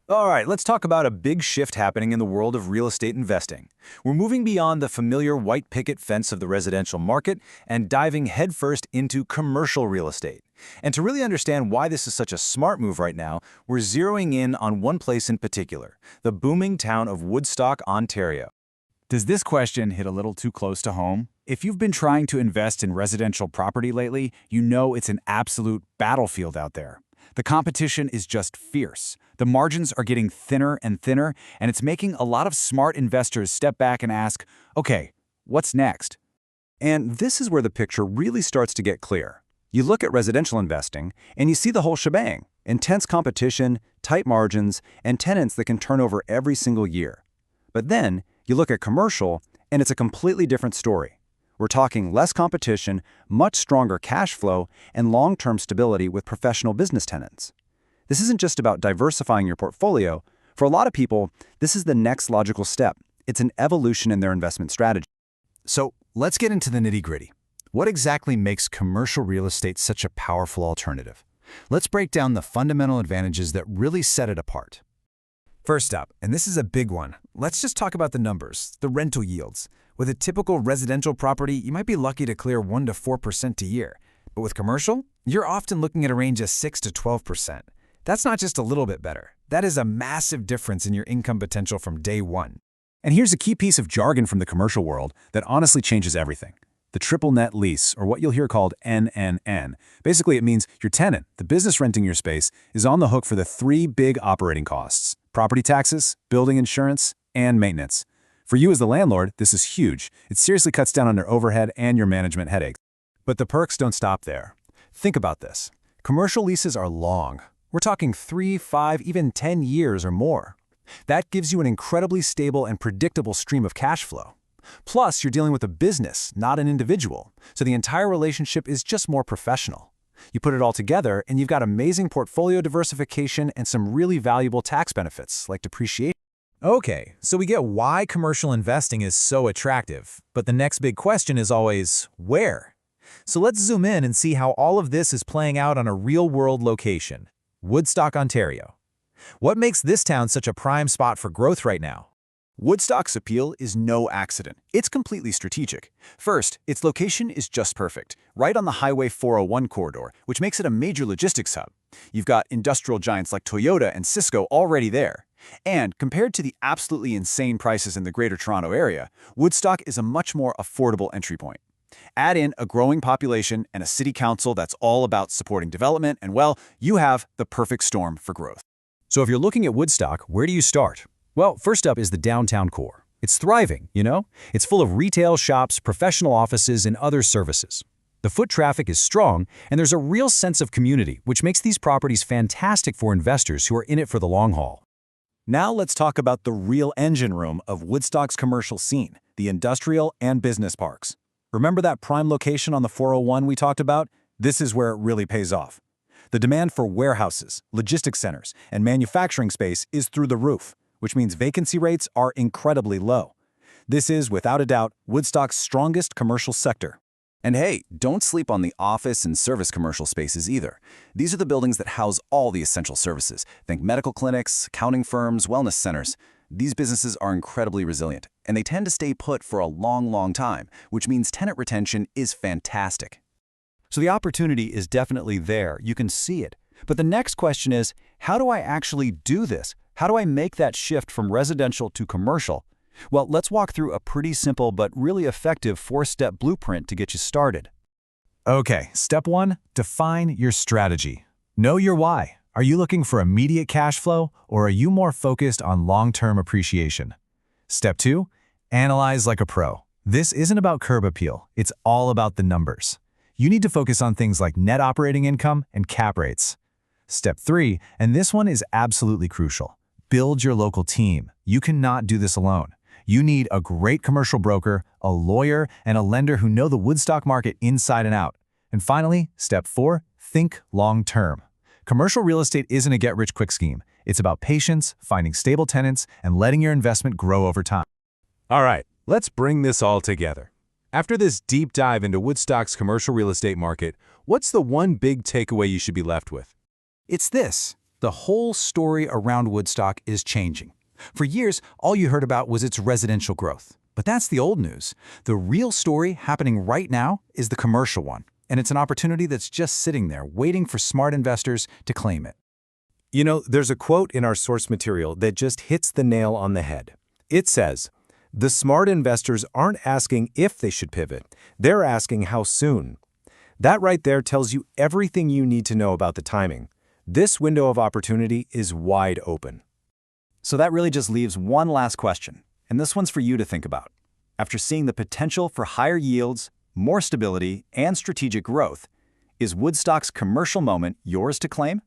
All right, let's talk about a big shift happening in the world of real estate investing. We're moving beyond the familiar white picket fence of the residential market and diving headfirst into commercial real estate. And to really understand why this is such a smart move right now, we're zeroing in on one place in particular, the booming town of Woodstock, Ontario. Does this question hit a little too close to home? If you've been trying to invest in residential property lately, you know it's an absolute battlefield out there. The competition is just fierce. The margins are getting thinner and thinner, and it's making a lot of smart investors step back and ask, okay, what's next? And this is where the picture really starts to get clear. You look at residential investing, and you see the whole shebang. Intense competition, tight margins, and tenants that can turn over every single year. But then, you look at commercial, and it's a completely different story. We're talking less competition, much stronger cash flow, and long-term stability with professional business tenants. This isn't just about diversifying your portfolio. For a lot of people, this is the next logical step. It's an evolution in their investment strategy. So let's get into the nitty-gritty. What exactly makes commercial real estate such a powerful alternative? Let's break down the fundamental advantages that really set it apart. First up, and this is a big one, let's just talk about the numbers, the rental yields. With a typical residential property, you might be lucky to clear 1 to 4% a year. But with commercial, you're often looking at a range of 6 to 12%. That's not just a little bit better. That is a massive difference in your income potential from day one. And here's a key piece of jargon from the commercial world that honestly changes everything. The triple net lease, or what you'll hear called NNN. Basically, it means your tenant, the business renting your space, is on the hook for the 3 big operating costs: property taxes, building insurance, and maintenance. For you as the landlord, this is huge. It seriously cuts down on your overhead and your management headaches. But the perks don't stop there. Think about this. Commercial leases are long. We're talking 3, 5, even 10 years or more. That gives you an incredibly stable and predictable stream of cash flow. Plus, you're dealing with a business, not an individual, so the entire relationship is just more professional. You put it all together, and you've got amazing portfolio diversification and some really valuable tax benefits, like depreciation. Okay, so we get why commercial investing is so attractive, but the next big question is always, where? So let's zoom in and see how all of this is playing out on a real-world location, Woodstock, Ontario. What makes this town such a prime spot for growth right now? Woodstock's appeal is no accident. It's completely strategic. First, its location is just perfect, right on the Highway 401 corridor, which makes it a major logistics hub. You've got industrial giants like Toyota and Cisco already there. And compared to the absolutely insane prices in the Greater Toronto area, Woodstock is a much more affordable entry point. Add in a growing population and a city council that's all about supporting development, and well, you have the perfect storm for growth. So if you're looking at Woodstock, where do you start? Well, first up is the downtown core. It's thriving, you know? It's full of retail shops, professional offices, and other services. The foot traffic is strong, and there's a real sense of community, which makes these properties fantastic for investors who are in it for the long haul. Now let's talk about the real engine room of Woodstock's commercial scene, the industrial and business parks. Remember that prime location on the 401 we talked about? This is where it really pays off. The demand for warehouses, logistics centers, and manufacturing space is through the roof, which means vacancy rates are incredibly low. This is, without a doubt, Woodstock's strongest commercial sector. And hey, don't sleep on the office and service commercial spaces either. These are the buildings that house all the essential services. Think medical clinics, accounting firms, wellness centers. These businesses are incredibly resilient, and they tend to stay put for a long, long time, which means tenant retention is fantastic. So the opportunity is definitely there. You can see it. But the next question is, how do I actually do this? How do I make that shift from residential to commercial? Well, let's walk through a pretty simple but really effective 4-step blueprint to get you started. Okay, step 1, define your strategy. Know your why. Are you looking for immediate cash flow, or are you more focused on long-term appreciation? Step 2, analyze like a pro. This isn't about curb appeal, it's all about the numbers. You need to focus on things like net operating income and cap rates. Step 3, and this one is absolutely crucial. Build your local team. You cannot do this alone. You need a great commercial broker, a lawyer, and a lender who know the Woodstock market inside and out. And finally, step 4, think long-term. Commercial real estate isn't a get-rich-quick scheme. It's about patience, finding stable tenants, and letting your investment grow over time. All right, let's bring this all together. After this deep dive into Woodstock's commercial real estate market, what's the one big takeaway you should be left with? It's this. The whole story around Woodstock is changing. For years, all you heard about was its residential growth. But that's the old news. The real story happening right now is the commercial one, and it's an opportunity that's just sitting there, waiting for smart investors to claim it. You know, there's a quote in our source material that just hits the nail on the head. It says, "The smart investors aren't asking if they should pivot, they're asking how soon." That right there tells you everything you need to know about the timing. This window of opportunity is wide open. So that really just leaves one last question, and this one's for you to think about. After seeing the potential for higher yields, more stability, and strategic growth, is Woodstock's commercial moment yours to claim?